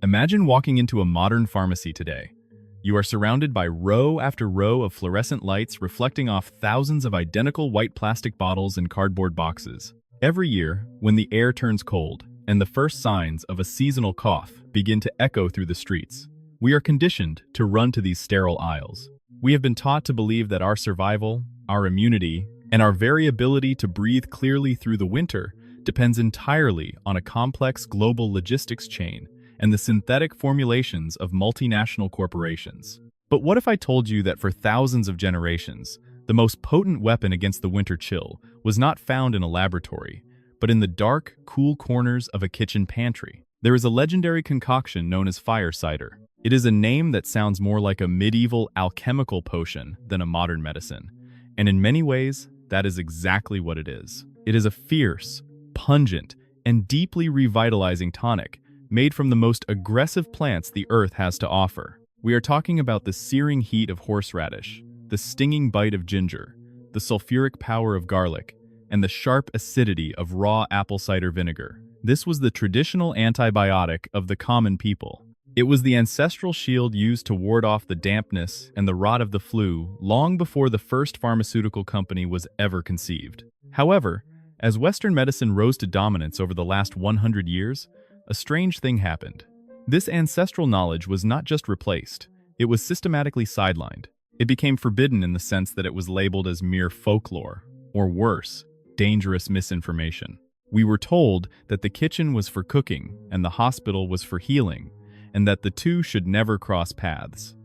Imagine walking into a modern pharmacy today. You are surrounded by row after row of fluorescent lights reflecting off thousands of identical white plastic bottles and cardboard boxes. Every year, when the air turns cold and the first signs of a seasonal cough begin to echo through the streets, we are conditioned to run to these sterile aisles. We have been taught to believe that our survival, our immunity, and our very ability to breathe clearly through the winter depends entirely on a complex global logistics chain and the synthetic formulations of multinational corporations. But what if I told you that for thousands of generations, the most potent weapon against the winter chill was not found in a laboratory, but in the dark, cool corners of a kitchen pantry? There is a legendary concoction known as Fire Cider. It is a name that sounds more like a medieval alchemical potion than a modern medicine. And in many ways, that is exactly what it is. It is a fierce, pungent, and deeply revitalizing tonic made from the most aggressive plants the earth has to offer. We are talking about the searing heat of horseradish, the stinging bite of ginger, the sulfuric power of garlic, and the sharp acidity of raw apple cider vinegar. This was the traditional antibiotic of the common people. It was the ancestral shield used to ward off the dampness and the rot of the flu long before the first pharmaceutical company was ever conceived. However, as Western medicine rose to dominance over the last 100 years, a strange thing happened. This ancestral knowledge was not just replaced, it was systematically sidelined. It became forbidden in the sense that it was labeled as mere folklore, or worse, dangerous misinformation. We were told that the kitchen was for cooking and the hospital was for healing, and that the two should never cross paths.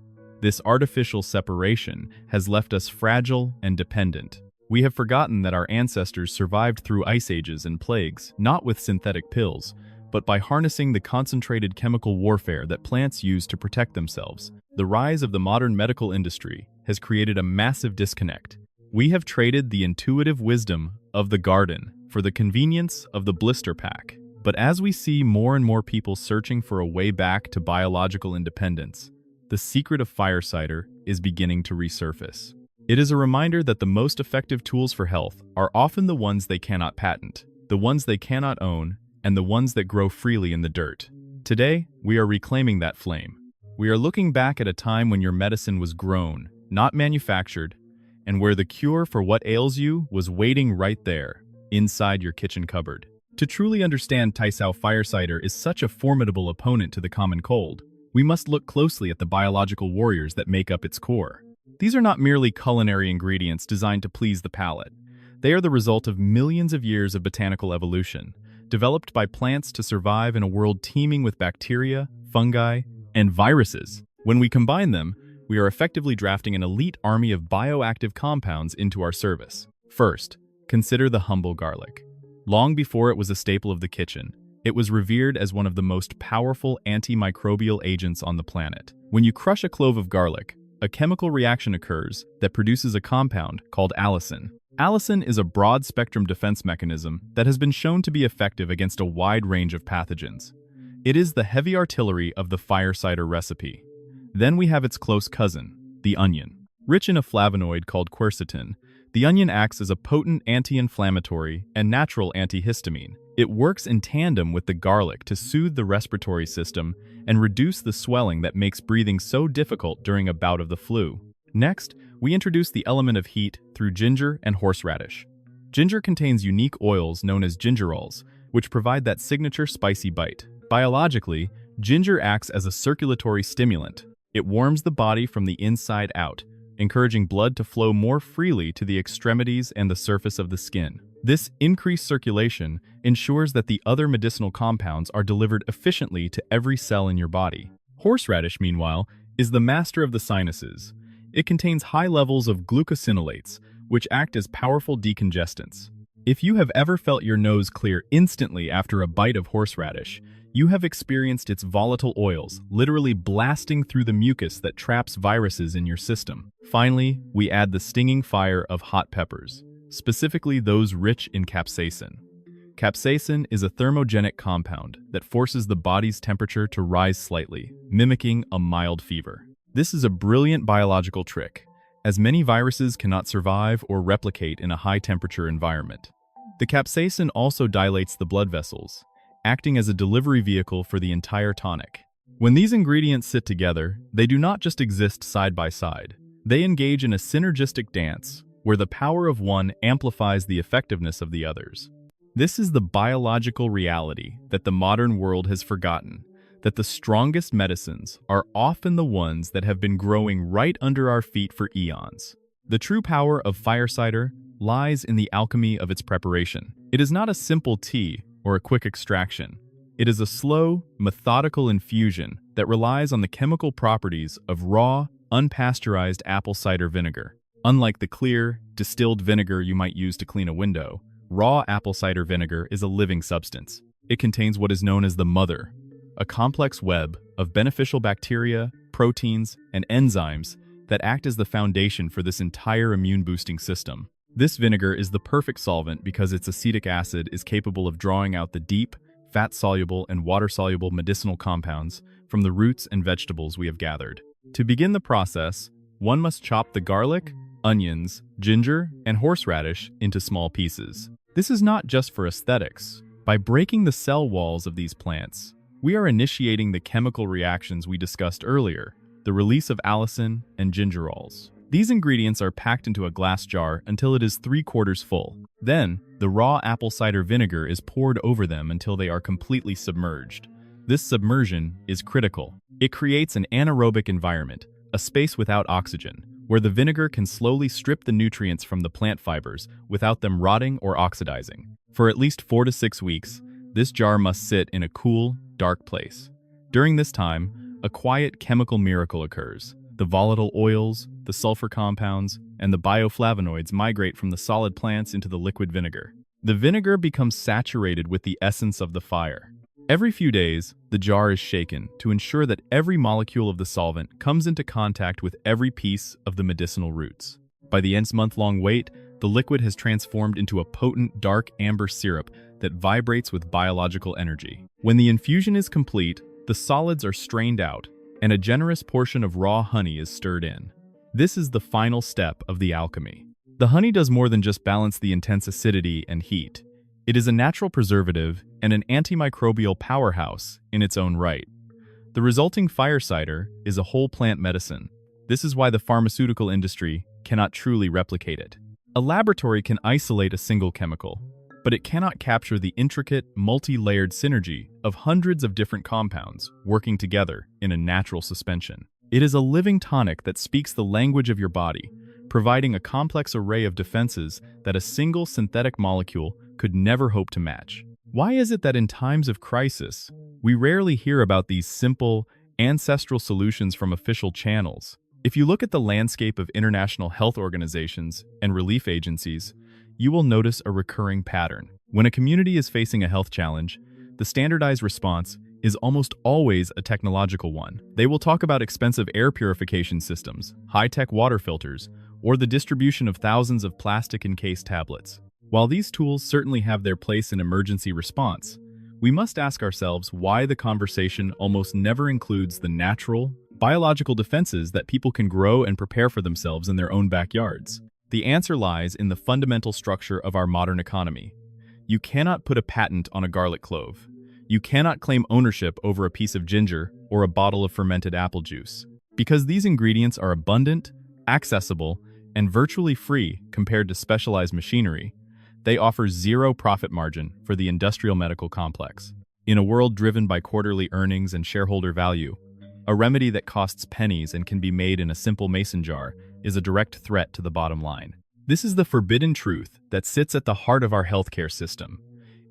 This artificial separation has left us fragile and dependent. We have forgotten that our ancestors survived through ice ages and plagues, not with synthetic pills, but by harnessing the concentrated chemical warfare that plants use to protect themselves. The rise of the modern medical industry has created a massive disconnect. We have traded the intuitive wisdom of the garden for the convenience of the blister pack. But as we see more and more people searching for a way back to biological independence, the secret of Fire Cider is beginning to resurface. It is a reminder that the most effective tools for health are often the ones they cannot patent, the ones they cannot own, and the ones that grow freely in the dirt. Today, we are reclaiming that flame. We are looking back at a time when your medicine was grown, not manufactured, and where the cure for what ails you was waiting right there, inside your kitchen cupboard. To truly understand how Fire Cider is such a formidable opponent to the common cold, we must look closely at the biological warriors that make up its core. These are not merely culinary ingredients designed to please the palate. They are the result of millions of years of botanical evolution, developed by plants to survive in a world teeming with bacteria, fungi, and viruses. When we combine them, we are effectively drafting an elite army of bioactive compounds into our service. First, consider the humble garlic. Long before it was a staple of the kitchen, it was revered as one of the most powerful antimicrobial agents on the planet. When you crush a clove of garlic, a chemical reaction occurs that produces a compound called allicin. Allicin is a broad-spectrum defense mechanism that has been shown to be effective against a wide range of pathogens. It is the heavy artillery of the Fire Cider recipe. Then we have its close cousin, the onion. Rich in a flavonoid called quercetin, the onion acts as a potent anti-inflammatory and natural antihistamine. It works in tandem with the garlic to soothe the respiratory system and reduce the swelling that makes breathing so difficult during a bout of the flu. Next, we introduce the element of heat through ginger and horseradish. Ginger contains unique oils known as gingerols, which provide that signature spicy bite. Biologically, ginger acts as a circulatory stimulant. It warms the body from the inside out, encouraging blood to flow more freely to the extremities and the surface of the skin. This increased circulation ensures that the other medicinal compounds are delivered efficiently to every cell in your body. Horseradish, meanwhile, is the master of the sinuses. It contains high levels of glucosinolates, which act as powerful decongestants. If you have ever felt your nose clear instantly after a bite of horseradish, you have experienced its volatile oils literally blasting through the mucus that traps viruses in your system. Finally, we add the stinging fire of hot peppers, specifically those rich in capsaicin. Capsaicin is a thermogenic compound that forces the body's temperature to rise slightly, mimicking a mild fever. This is a brilliant biological trick, as many viruses cannot survive or replicate in a high-temperature environment. The capsaicin also dilates the blood vessels, acting as a delivery vehicle for the entire tonic. When these ingredients sit together, they do not just exist side by side. They engage in a synergistic dance, where the power of one amplifies the effectiveness of the others. This is the biological reality that the modern world has forgotten, that the strongest medicines are often the ones that have been growing right under our feet for eons. The true power of fire cider lies in the alchemy of its preparation. It is not a simple tea or a quick extraction. It is a slow, methodical infusion that relies on the chemical properties of raw, unpasteurized apple cider vinegar. Unlike the clear, distilled vinegar you might use to clean a window, raw apple cider vinegar is a living substance. It contains what is known as the mother, a complex web of beneficial bacteria, proteins, and enzymes that act as the foundation for this entire immune-boosting system. This vinegar is the perfect solvent because its acetic acid is capable of drawing out the deep, fat-soluble and water-soluble medicinal compounds from the roots and vegetables we have gathered. To begin the process, one must chop the garlic, onions, ginger, and horseradish into small pieces. This is not just for aesthetics. By breaking the cell walls of these plants, we are initiating the chemical reactions we discussed earlier, the release of allicin and gingerols. These ingredients are packed into a glass jar until it is 3/4 full. Then, the raw apple cider vinegar is poured over them until they are completely submerged. This submersion is critical. It creates an anaerobic environment, a space without oxygen, where the vinegar can slowly strip the nutrients from the plant fibers without them rotting or oxidizing. For at least 4 to 6 weeks, this jar must sit in a cool, dark place. During this time, a quiet chemical miracle occurs. The volatile oils, the sulfur compounds, and the bioflavonoids migrate from the solid plants into the liquid vinegar. The vinegar becomes saturated with the essence of the fire. Every few days, the jar is shaken to ensure that every molecule of the solvent comes into contact with every piece of the medicinal roots. By the end of the month-long wait, the liquid has transformed into a potent dark amber syrup that vibrates with biological energy. When the infusion is complete, the solids are strained out, and a generous portion of raw honey is stirred in. This is the final step of the alchemy. The honey does more than just balance the intense acidity and heat. It is a natural preservative and an antimicrobial powerhouse in its own right. The resulting fire cider is a whole plant medicine. This is why the pharmaceutical industry cannot truly replicate it. A laboratory can isolate a single chemical, but it cannot capture the intricate, multi-layered synergy of hundreds of different compounds working together in a natural suspension. It is a living tonic that speaks the language of your body, providing a complex array of defenses that a single synthetic molecule could never hope to match. Why is it that in times of crisis, we rarely hear about these simple, ancestral solutions from official channels? If you look at the landscape of international health organizations and relief agencies, you will notice a recurring pattern. When a community is facing a health challenge, the standardized response is almost always a technological one. They will talk about expensive air purification systems, high-tech water filters, or the distribution of thousands of plastic-encased tablets. While these tools certainly have their place in emergency response, we must ask ourselves why the conversation almost never includes the natural, biological defenses that people can grow and prepare for themselves in their own backyards. The answer lies in the fundamental structure of our modern economy. You cannot put a patent on a garlic clove. You cannot claim ownership over a piece of ginger or a bottle of fermented apple juice. Because these ingredients are abundant, accessible, and virtually free compared to specialized machinery, they offer zero profit margin for the industrial medical complex. In a world driven by quarterly earnings and shareholder value, a remedy that costs pennies and can be made in a simple mason jar is a direct threat to the bottom line. This is the forbidden truth that sits at the heart of our healthcare system.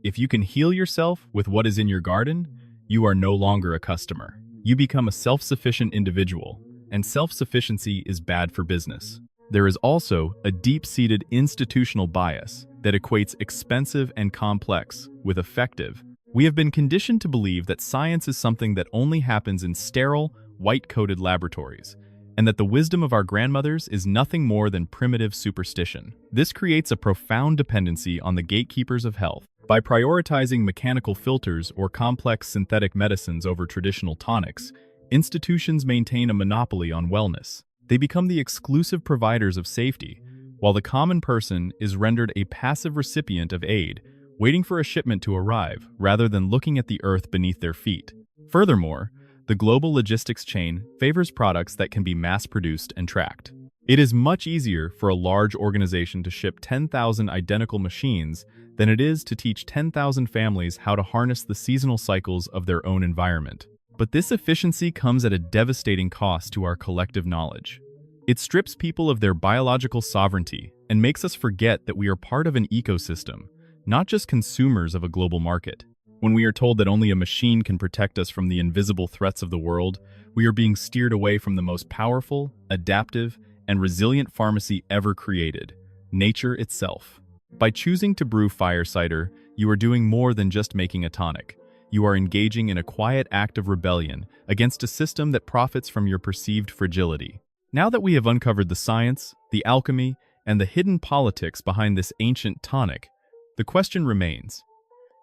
If you can heal yourself with what is in your garden, you are no longer a customer. You become a self-sufficient individual, and self-sufficiency is bad for business. There is also a deep-seated institutional bias that equates expensive and complex with effective. We have been conditioned to believe that science is something that only happens in sterile, white-coated laboratories, and that the wisdom of our grandmothers is nothing more than primitive superstition. This creates a profound dependency on the gatekeepers of health. By prioritizing mechanical filters or complex synthetic medicines over traditional tonics, institutions maintain a monopoly on wellness. They become the exclusive providers of safety, while the common person is rendered a passive recipient of aid, waiting for a shipment to arrive rather than looking at the earth beneath their feet. Furthermore, the global logistics chain favors products that can be mass-produced and tracked. It is much easier for a large organization to ship 10,000 identical machines than it is to teach 10,000 families how to harness the seasonal cycles of their own environment. But this efficiency comes at a devastating cost to our collective knowledge. It strips people of their biological sovereignty and makes us forget that we are part of an ecosystem, not just consumers of a global market. When we are told that only a machine can protect us from the invisible threats of the world, we are being steered away from the most powerful, adaptive, and resilient pharmacy ever created, nature itself. By choosing to brew Fire Cider, you are doing more than just making a tonic. You are engaging in a quiet act of rebellion against a system that profits from your perceived fragility. Now that we have uncovered the science, the alchemy, and the hidden politics behind this ancient tonic, the question remains: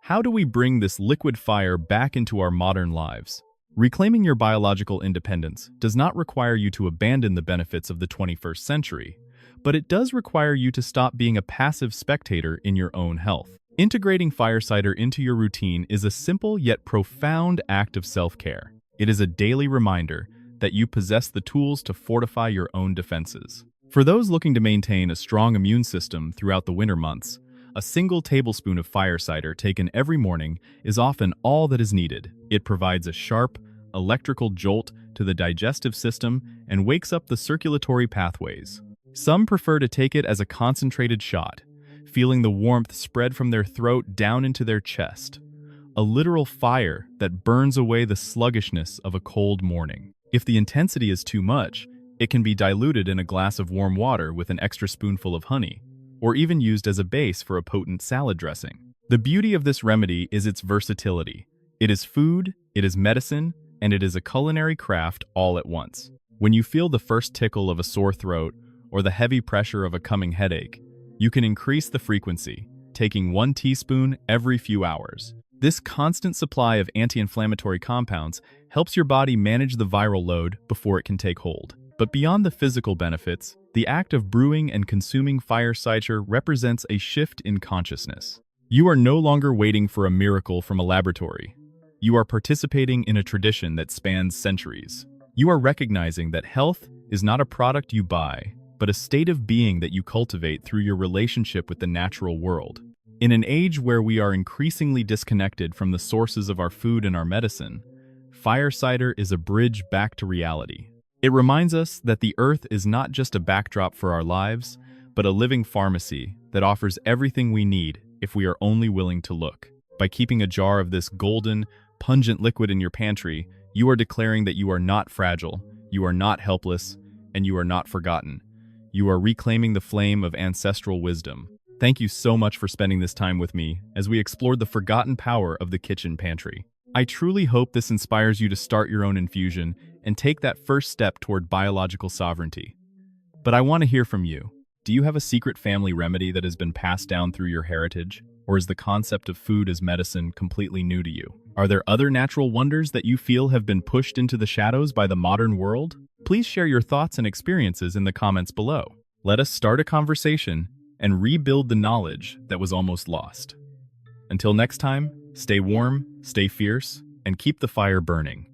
how do we bring this liquid fire back into our modern lives? Reclaiming your biological independence does not require you to abandon the benefits of the 21st century, but it does require you to stop being a passive spectator in your own health. Integrating Fire Cider into your routine is a simple yet profound act of self-care. It is a daily reminder that you possess the tools to fortify your own defenses. For those looking to maintain a strong immune system throughout the winter months, a single tablespoon of Fire Cider taken every morning is often all that is needed. It provides a sharp, electrical jolt to the digestive system and wakes up the circulatory pathways. Some prefer to take it as a concentrated shot, feeling the warmth spread from their throat down into their chest. A literal fire that burns away the sluggishness of a cold morning. If the intensity is too much, it can be diluted in a glass of warm water with an extra spoonful of honey, or even used as a base for a potent salad dressing. The beauty of this remedy is its versatility. It is food, it is medicine, and it is a culinary craft all at once. When you feel the first tickle of a sore throat or the heavy pressure of a coming headache, you can increase the frequency, taking 1 teaspoon every few hours. This constant supply of anti-inflammatory compounds helps your body manage the viral load before it can take hold. But beyond the physical benefits, the act of brewing and consuming Fire Cider represents a shift in consciousness. You are no longer waiting for a miracle from a laboratory. You are participating in a tradition that spans centuries. You are recognizing that health is not a product you buy, but a state of being that you cultivate through your relationship with the natural world. In an age where we are increasingly disconnected from the sources of our food and our medicine, Fire Cider is a bridge back to reality. It reminds us that the earth is not just a backdrop for our lives, but a living pharmacy that offers everything we need if we are only willing to look. By keeping a jar of this golden, pungent liquid in your pantry, you are declaring that you are not fragile, you are not helpless, and you are not forgotten. You are reclaiming the flame of ancestral wisdom. Thank you so much for spending this time with me as we explored the forgotten power of the kitchen pantry. I truly hope this inspires you to start your own infusion and take that first step toward biological sovereignty. But I want to hear from you. Do you have a secret family remedy that has been passed down through your heritage? Or is the concept of food as medicine completely new to you? Are there other natural wonders that you feel have been pushed into the shadows by the modern world? Please share your thoughts and experiences in the comments below. Let us start a conversation and rebuild the knowledge that was almost lost. Until next time, stay warm, stay fierce, and keep the fire burning.